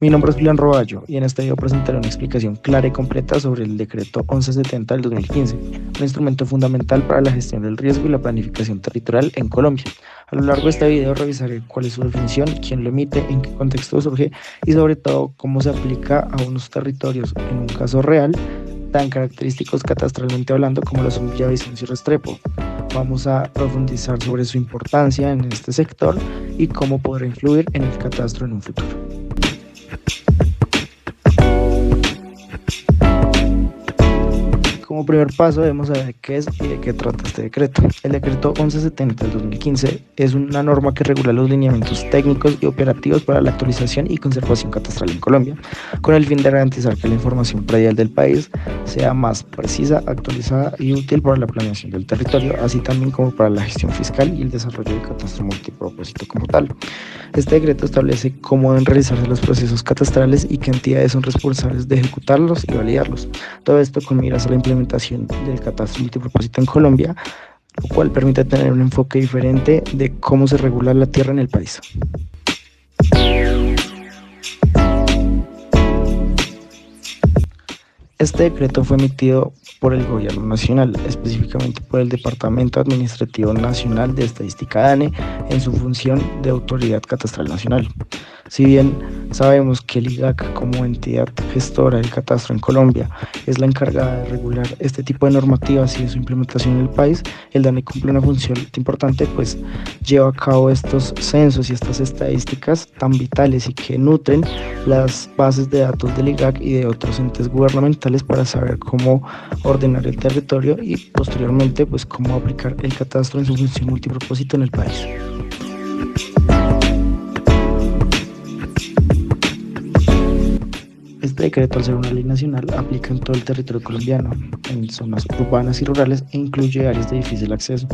Mi nombre es Julián Roballo y en este video presentaré una explicación clara y completa sobre el Decreto 1170 del 2015, un instrumento fundamental para la gestión del riesgo y la planificación territorial en Colombia. A lo largo de este video revisaré cuál es su definición, quién lo emite, en qué contexto surge y sobre todo cómo se aplica a unos territorios en un caso real tan característicos catastralmente hablando como lo son Villavicencio y Restrepo. Vamos a profundizar sobre su importancia en este sector y cómo podrá influir en el catastro en un futuro. Como primer paso debemos saber qué es y de qué trata este decreto. El decreto 1170 del 2015 es una norma que regula los lineamientos técnicos y operativos para la actualización y conservación catastral en Colombia, con el fin de garantizar que la información predial del país sea más precisa, actualizada y útil para la planeación del territorio, así también como para la gestión fiscal y el desarrollo del catastro multipropósito como tal. Este decreto establece cómo deben realizarse los procesos catastrales y qué entidades son responsables de ejecutarlos y validarlos. Todo esto con miras a la implementación del catastro multipropósito en Colombia, lo cual permite tener un enfoque diferente de cómo se regula la tierra en el país. Este decreto fue emitido por el Gobierno Nacional, específicamente por el Departamento Administrativo Nacional de Estadística DANE, en su función de Autoridad Catastral Nacional. Si bien sabemos que el IGAC, como entidad gestora del catastro en Colombia, es la encargada de regular este tipo de normativas y de su implementación en el país, el DANE cumple una función importante, pues lleva a cabo estos censos y estas estadísticas tan vitales y que nutren las bases de datos del IGAC y de otros entes gubernamentales para saber cómo ordenar el territorio y posteriormente pues cómo aplicar el catastro en su función multipropósito en el país. Este decreto, al ser una ley nacional, aplica en todo el territorio colombiano, en zonas urbanas y rurales e incluye áreas de difícil acceso,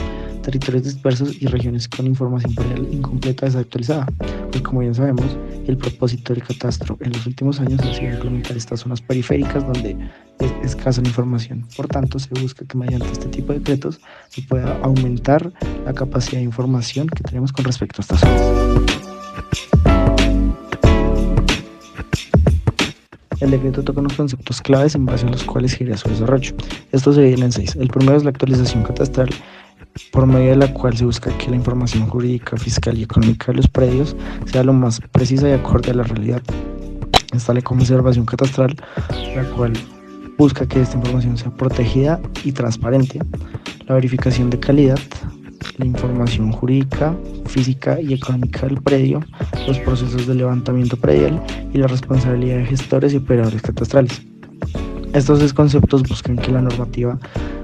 territorios dispersos y regiones con información predial incompleta o desactualizada. Pues como bien sabemos, el propósito del catastro en los últimos años ha sido implementar estas zonas periféricas donde es escasa la información. Por tanto, se busca que mediante este tipo de decretos se pueda aumentar la capacidad de información que tenemos con respecto a estas zonas. El decreto toca unos conceptos claves en base a los cuales gira su desarrollo. Estos se dividen en 6. El primero es la actualización catastral, por medio de la cual se busca que la información jurídica, fiscal y económica de los predios sea lo más precisa y acorde a la realidad. Está la conservación catastral, la cual busca que esta información sea protegida y transparente. La verificación de calidad, la información jurídica, física y económica del predio, los procesos de levantamiento predial y la responsabilidad de gestores y operadores catastrales. Estos 6 conceptos buscan que la normativa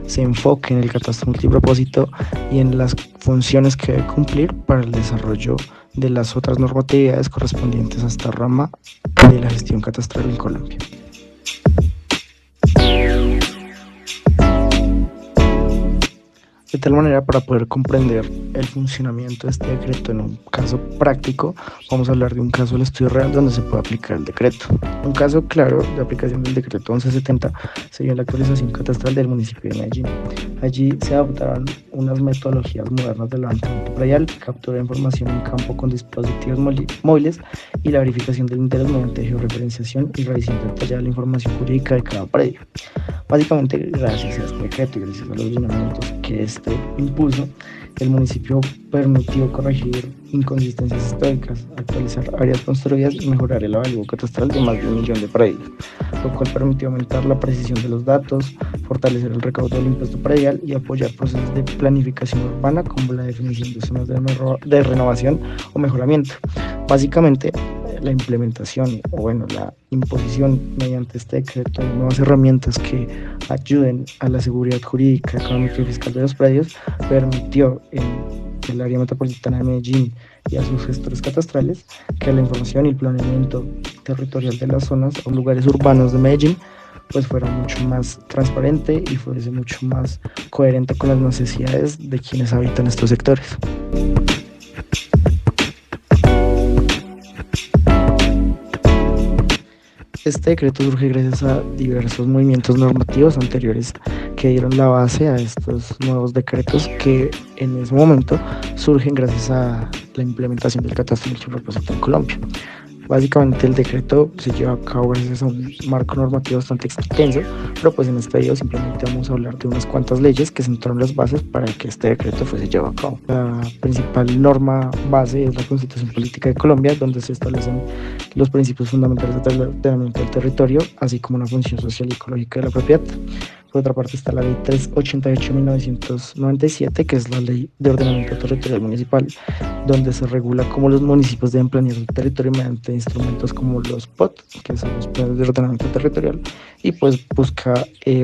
se enfoque en el catastro multipropósito y en las funciones que debe cumplir para el desarrollo de las otras normatividades correspondientes a esta rama de la gestión catastral en Colombia. De tal manera, para poder comprender el funcionamiento de este decreto en un caso práctico, vamos a hablar de un caso del estudio real donde se puede aplicar el decreto. Un caso claro de aplicación del decreto 1170 sería la actualización catastral del municipio de Medellín. Allí se adoptaron unas metodologías modernas de levantamiento predial, captura de información en campo con dispositivos móviles y la verificación del interés mediante georreferenciación y revisión detallada de la información jurídica de cada predio. Básicamente, gracias a este decreto y gracias a los lineamientos que este impuso, el municipio permitió corregir inconsistencias históricas, actualizar áreas construidas y mejorar el avalúo catastral de más de 1 millón de predios, lo cual permitió aumentar la precisión de los datos, fortalecer el recaudo del impuesto predial y apoyar procesos de planificación urbana como la definición de zonas de renovación o mejoramiento. Básicamente, la implementación la imposición mediante este decreto de nuevas herramientas que ayuden a la seguridad jurídica, económica y fiscal de los predios permitió en el área metropolitana de Medellín y a sus gestores catastrales que la información y el planeamiento territorial de las zonas o lugares urbanos de Medellín pues fuera mucho más transparente y fuese mucho más coherente con las necesidades de quienes habitan estos sectores. Este decreto surge gracias a diversos movimientos normativos anteriores que dieron la base a estos nuevos decretos que en ese momento surgen gracias a la implementación del catastro multipropósito en Colombia. Básicamente el decreto se lleva a cabo gracias a un marco normativo bastante extenso, pero pues en este video simplemente vamos a hablar de unas cuantas leyes que sentaron las bases para que este decreto fuese llevado a cabo. La principal norma base es la Constitución Política de Colombia, donde se establecen los principios fundamentales del ordenamiento del territorio, así como una función social y ecológica de la propiedad. Por otra parte está la Ley 388/1997, que es la Ley de Ordenamiento Territorial Municipal, donde se regula cómo los municipios deben planear el territorio mediante instrumentos como los POT, que son los planes de ordenamiento territorial, y pues busca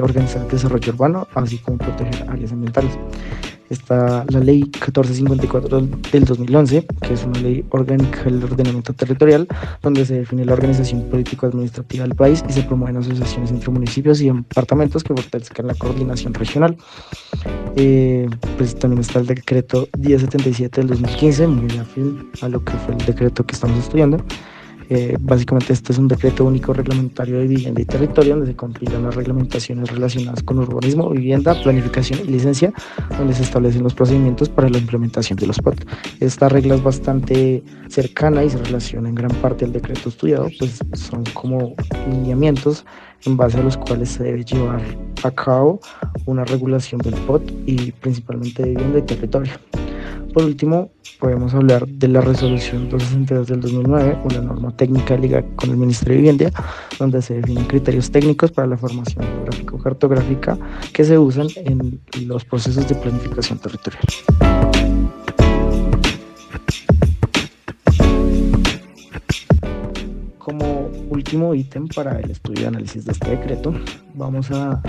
organizar el desarrollo urbano, así como proteger áreas ambientales. Está la Ley 1454 del 2011, que es una ley orgánica del ordenamiento territorial, donde se define la organización político-administrativa del país y se promueven asociaciones entre municipios y departamentos que fortalezcan la coordinación regional. Pues también está el decreto 1077 del 2015, muy afín a lo que fue el decreto que estamos estudiando. Básicamente este es un decreto único reglamentario de vivienda y territorio, donde se compilan las reglamentaciones relacionadas con urbanismo, vivienda, planificación y licencia, donde se establecen los procedimientos para la implementación de los POT. Esta regla es bastante cercana y se relaciona en gran parte al decreto estudiado, pues son como lineamientos en base a los cuales se debe llevar a cabo una regulación del POT y principalmente de vivienda y territorio. Por último, podemos hablar de la resolución 262 del 2009, una norma técnica ligada con el Ministerio de Vivienda, donde se definen criterios técnicos para la formación geográfico-cartográfica que se usan en los procesos de planificación territorial. Como último ítem para el estudio y análisis de este decreto, vamos a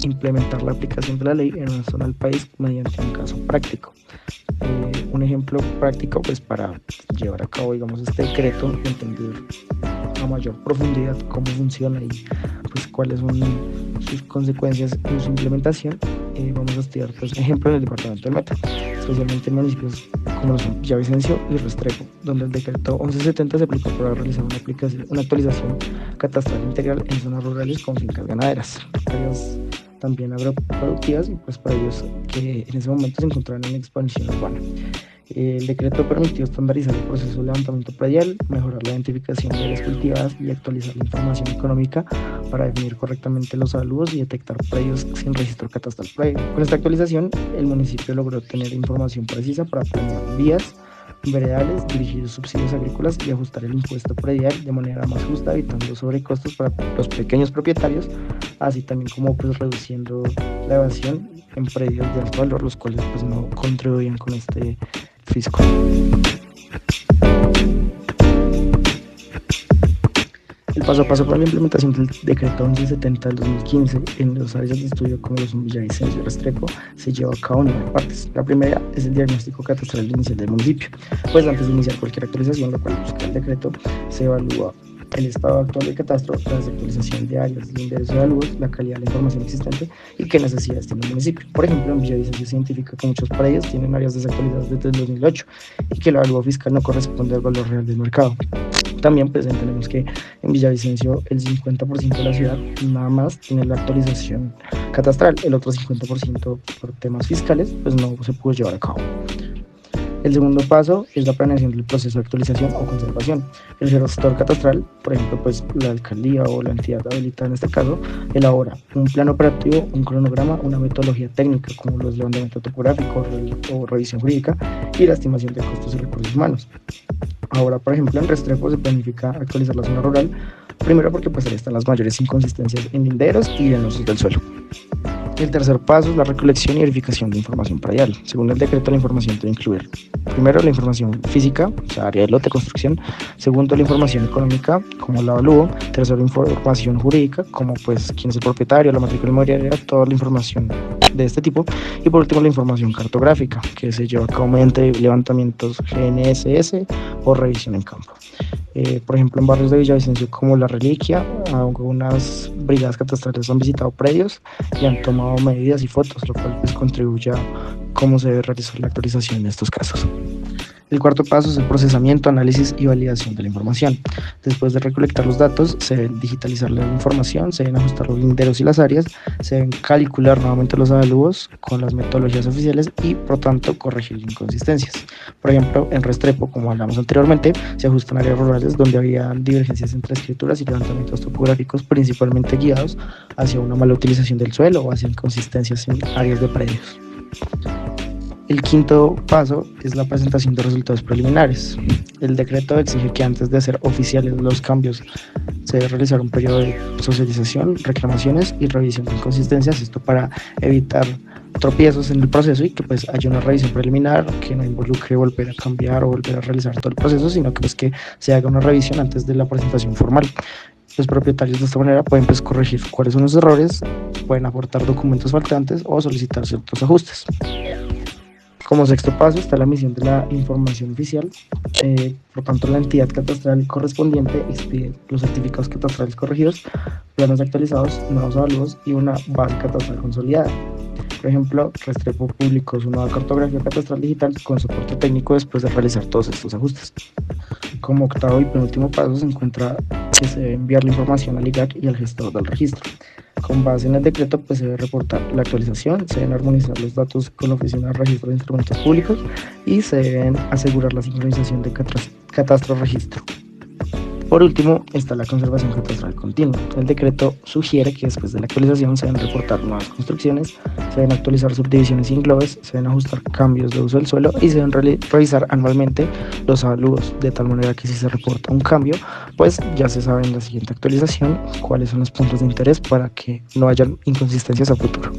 implementar la aplicación de la ley en una zona del país mediante un caso práctico. Un ejemplo práctico pues para llevar a cabo digamos este decreto, entender a mayor profundidad cómo funciona y pues cuáles son sus consecuencias en su implementación. Vamos a estudiar pues ejemplo en el departamento del Meta, especialmente en municipios como son Villavicencio y Restrepo, donde el decreto 1170 se aplicó para realizar una actualización catastral integral en zonas rurales con fincas ganaderas, áreas también agroproductivas y pues para ellos que en ese momento se encontraban en expansión urbana. El decreto permitió estandarizar el proceso de levantamiento predial, mejorar la identificación de áreas cultivadas y actualizar la información económica para definir correctamente los saludos y detectar predios sin registro catastral previo. Con esta actualización, el municipio logró tener información precisa para planear vías, veredales, dirigir subsidios agrícolas y ajustar el impuesto predial de manera más justa, evitando sobrecostos para los pequeños propietarios, así también como pues reduciendo la evasión en predios de alto valor, los cuales pues no contribuían con este fisco. El paso a paso para la implementación del decreto 1170 del 2015 en las áreas de estudio como los Villavicencio y Restrepo se lleva a cabo en 9 partes. La primera es el diagnóstico catastral inicial del municipio, pues antes de iniciar cualquier actualización, lo cual busca el decreto, se evalúa el estado actual del catastro, la desactualización de áreas, linderos y evaluos, la calidad de la información existente y qué necesidades tiene el municipio. Por ejemplo, en Villavicencio se identifica que muchos predios tienen áreas desactualizadas desde el 2008 y que el avalúo fiscal no corresponde al valor real del mercado. También pues entendemos que en Villavicencio el 50% de la ciudad nada más tiene la actualización catastral, el otro 50% por temas fiscales pues no se pudo llevar a cabo. El segundo paso es la planeación del proceso de actualización o conservación. El gestor catastral, por ejemplo, pues la alcaldía o la entidad habilitada en este caso, elabora un plan operativo, un cronograma, una metodología técnica como los levantamientos topográficos o revisión jurídica y la estimación de costos y recursos humanos. Ahora, por ejemplo, en Restrepo se planifica actualizar la zona rural, primero porque pues ahí están las mayores inconsistencias en linderos y en usos del suelo. El tercer paso es la recolección y verificación de información predial. Según el decreto, la información debe incluir, primero, la información física, o sea, área de lote, construcción. Segundo, la información económica, como la avalúo. Tercero, información jurídica, como pues quién es el propietario, la matrícula inmobiliaria, toda la información de este tipo. Y por último, la información cartográfica, que se lleva a cabo mediante levantamientos GNSS o revisión en campo. Por ejemplo, en barrios de Villavicencio como La Reliquia, algunas brigadas catastrales han visitado predios y han tomado medidas y fotos, lo cual pues contribuye a cómo se debe realizar la actualización en estos casos. El cuarto paso es el procesamiento, análisis y validación de la información. Después de recolectar los datos, se deben digitalizar la información, se deben ajustar los linderos y las áreas, se deben calcular nuevamente los avalúos con las metodologías oficiales y, por tanto, corregir inconsistencias. Por ejemplo, en Restrepo, como hablamos anteriormente, se ajustan áreas rurales donde había divergencias entre escrituras y levantamientos topográficos, principalmente guiados hacia una mala utilización del suelo o hacia inconsistencias en áreas de predios. El quinto paso es la presentación de resultados preliminares. El decreto exige que antes de hacer oficiales los cambios se debe realizar un periodo de socialización, reclamaciones y revisión de inconsistencias, esto para evitar tropiezos en el proceso y que pues haya una revisión preliminar que no involucre volver a cambiar o volver a realizar todo el proceso, sino que pues que se haga una revisión antes de la presentación formal. Los propietarios de esta manera pueden pues corregir cuáles son los errores, pueden aportar documentos faltantes o solicitar ciertos ajustes. Como sexto paso está la emisión de la información oficial. Por tanto, la entidad catastral correspondiente expide los certificados catastrales corregidos, planos actualizados, nuevos avalúos y una base catastral consolidada. Por ejemplo, Restrepo publicó su nueva cartografía catastral digital con soporte técnico después de realizar todos estos ajustes. Como octavo y penúltimo paso se encuentra que se debe enviar la información al IGAC y al gestor del registro. Con base en el decreto, pues se debe reportar la actualización, se deben armonizar los datos con la Oficina de Registro de Instrumentos Públicos y se deben asegurar la sincronización de catastro-registro. Por último, está la conservación catastral continua. El decreto sugiere que después de la actualización se deben reportar nuevas construcciones, se deben actualizar subdivisiones y englobes, se deben ajustar cambios de uso del suelo y se deben revisar anualmente los avalúos, de tal manera que si se reporta un cambio, pues ya se sabe en la siguiente actualización cuáles son los puntos de interés para que no hayan inconsistencias a futuro.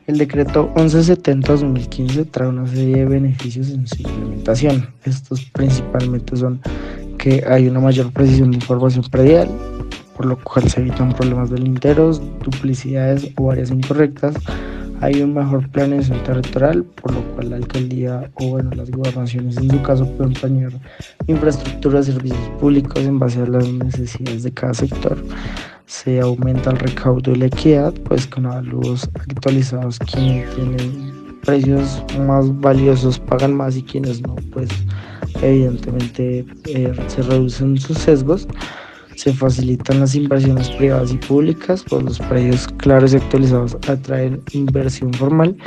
El decreto 1170-2015 trae una serie de beneficios en su implementación. Estos principalmente son que hay una mayor precisión de información predial, por lo cual se evitan problemas de linderos, duplicidades o áreas incorrectas. Hay un mejor planeación territorial, por lo cual la alcaldía o las gobernaciones en su caso pueden planear infraestructuras y servicios públicos en base a las necesidades de cada sector. Se aumenta el recaudo y la equidad, pues con avalúos actualizados quienes tienen precios más valiosos pagan más y quienes no, pues evidentemente se reducen sus sesgos. Se facilitan las inversiones privadas y públicas, pues los precios claros y actualizados atraen inversión formal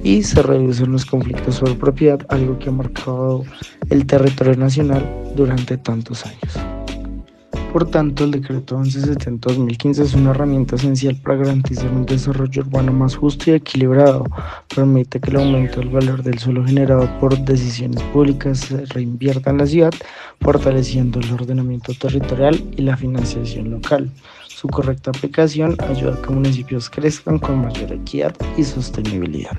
y se reducen los conflictos por propiedad, algo que ha marcado el territorio nacional durante tantos años. Por tanto, el decreto 1170-2015 es una herramienta esencial para garantizar un desarrollo urbano más justo y equilibrado. Permite que el aumento del valor del suelo generado por decisiones públicas se reinvierta en la ciudad, fortaleciendo el ordenamiento territorial y la financiación local. Su correcta aplicación ayuda a que municipios crezcan con mayor equidad y sostenibilidad.